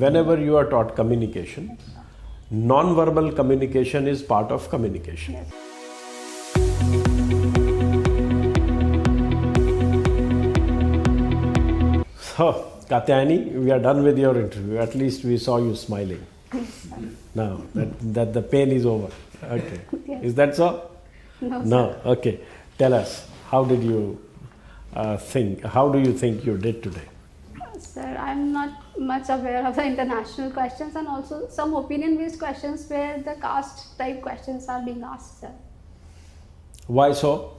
whenever you are taught communication, non-verbal communication is part of communication. Yes. So, Katyayani, we are done with your interview. At least we saw you smiling. Now that the pain is over. Okay. Yes. Is that so? No. Okay. Tell us, how did you think? How do you think you did today? Sir, I'm not much aware of the international questions and also some opinion-based questions where the caste type questions are being asked, sir. Why so?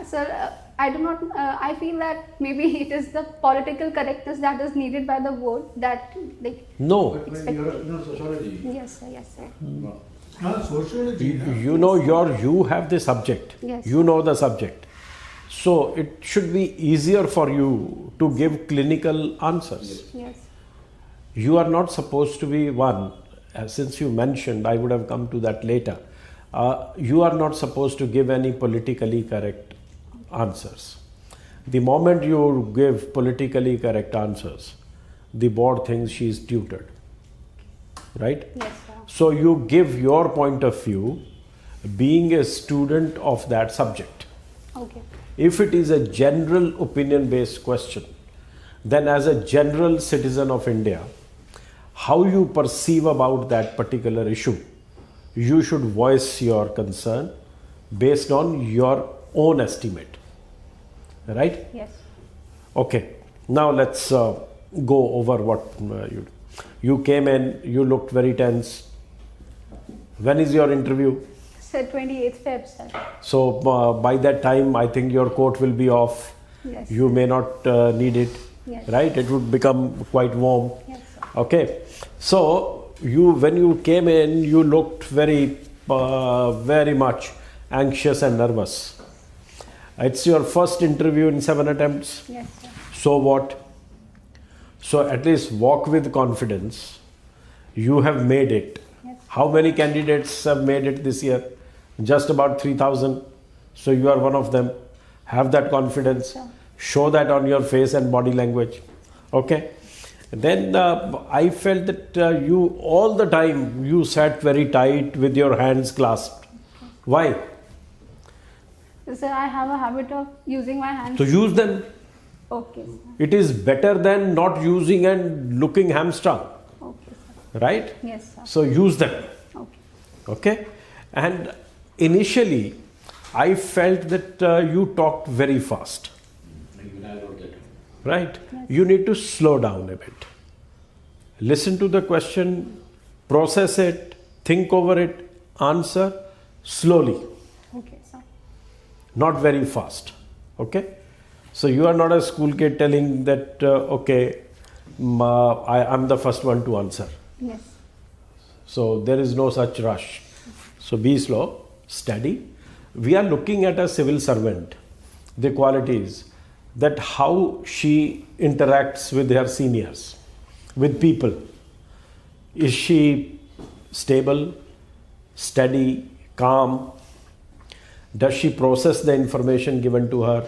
Sir, I do not. I feel that maybe it is the political correctness that is needed by the vote that like. No. But you're sociology. Yes, sir. Yes, sir. Sociology. You know you have the subject. Yes. You know the subject. So it should be easier for you to give clinical answers. Yes. You are not supposed to be one. Since you mentioned, I would have come to that later. You are not supposed to give any politically correct answers. The moment you give politically correct answers, the board thinks she is tutored. Right? Yes, sir. So you give your point of view being a student of that subject. Okay. If it is a general opinion based question, then as a general citizen of India, how you perceive about that particular issue, you should voice your concern based on your own estimate. Right? Yes. Okay. Now let's go over what you came in, you looked very tense. When is your interview? Sir, 28th Feb, sir. So by that time, I think your coat will be off. Yes. You may not need it. Yes. Right? It would become quite warm. Yes, sir. Okay. So when you came in, you looked very much anxious and nervous. It's your first interview in 7 attempts. Yes, sir. So what? So at least walk with confidence. You have made it. Yes. How many candidates have made it this year? Just about 3,000. So you are one of them. Have that confidence. Sure. Show that on your face and body language. Okay. Then I felt that you all the time you sat very tight with your hands clasped. Why? Sir, I have a habit of using my hands. So use them. Okay, sir. It is better than not using and looking hamstrung. Okay, sir. Right? Yes, sir. So use them. Okay. Okay. And initially I felt that you talked very fast. Right? Yes. You need to slow down a bit. Listen to the question, process it, think over it, answer slowly, Okay, sir. not very fast. Okay? So you are not a school kid telling that, I'm the first one to answer. Yes. So there is no such rush. So be slow, steady. We are looking at a civil servant, the qualities, that how she interacts with her seniors, with people. Is she stable, steady, calm? Does she process the information given to her?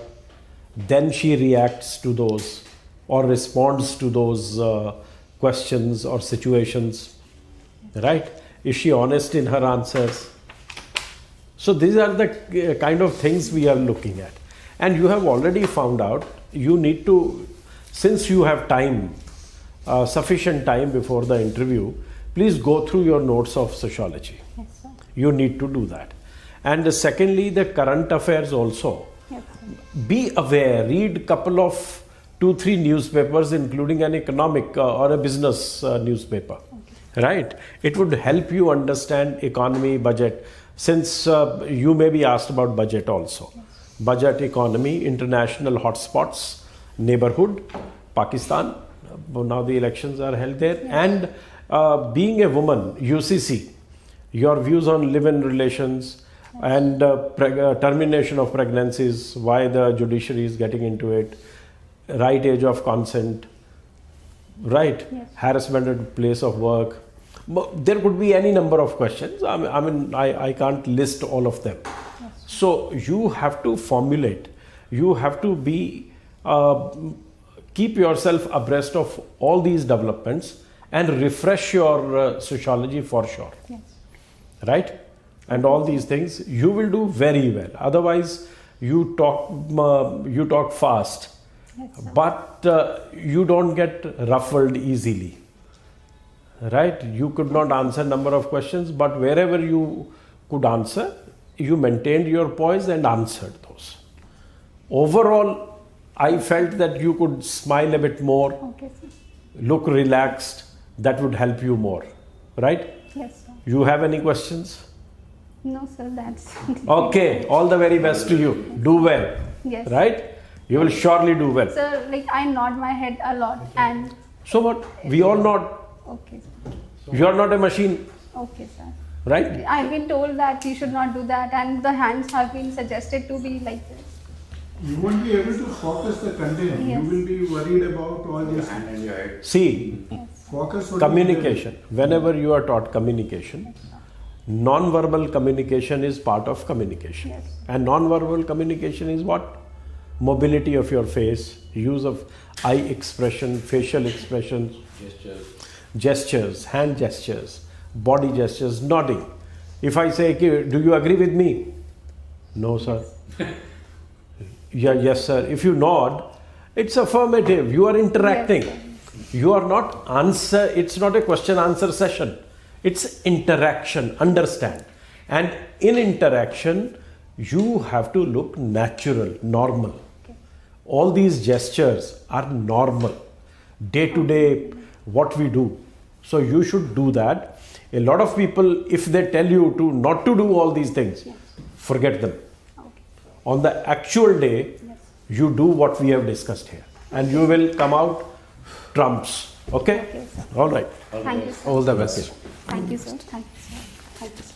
Then she reacts to those or responds to those questions or situations. Right? Is she honest in her answers? So these are the kind of things we are looking at. And you have already found out, you need to, since you have time, sufficient time before the interview, please go through your notes of sociology. Yes, sir. You need to do that. And secondly, the current affairs also. Yes, sir. Be aware, read couple of 2-3 newspapers, including an economic or a business newspaper. Okay. Right? It would help you understand economy, budget, since you may be asked about budget also. Yes. Budget, economy, international hotspots, neighborhood, Pakistan. Now the elections are held there. Yes. And being a woman, UCC, your views on live-in relations, yes, and termination of pregnancies, why the judiciary is getting into it, right age of consent, right? Yes. Harassment at place of work. There could be any number of questions. I can't list all of them. Yes. So you have to formulate, you have to be keep yourself abreast of all these developments and refresh your sociology for sure. Yes. Right? And all these things, you will do very well. Otherwise, you talk fast, Yes, sir. but you don't get ruffled easily. Right? You could not answer number of questions, but wherever you could answer, you maintained your poise and answered those. Overall, I felt that you could smile a bit more, Okay, sir. look relaxed. That would help you more. Right? Yes, sir. You have any questions? No, sir, that's. Okay, all the very best to you. Do well. Yes. Right? You will surely do well. Sir, like I nod my head a lot and. So what? We all nod. Okay, sir. You are not a machine. Okay, sir. Right? I've been told that you should not do that, and the hands have been suggested to be like this. You won't be able to focus the content. Yes. You will be worried about all this. See, Yes. Focus on communication. Whenever you are taught communication, non-verbal communication is part of communication. Yes. And non-verbal communication is what? Mobility of your face, use of eye expression, facial expressions, gestures, hand gestures, body gestures, nodding. If I say, "Okay, do you agree with me?" No, sir. Yeah, yes, sir. If you nod, it's affirmative. You are interacting. Yes, You are not answer. It's not a question answer session. It's interaction. Understand. And in interaction, you have to look natural, normal. All these gestures are normal, day to day, what we do. So you should do that. A lot of people, if they tell you to not to do all these things, Yes. forget them. Okay. On the actual day, Yes. you do what we have discussed here, and you will come out trumps. Okay? Okay, sir. All right. Thank you, sir. All the best. Thank you, sir. Thank you, sir. Thank you, sir.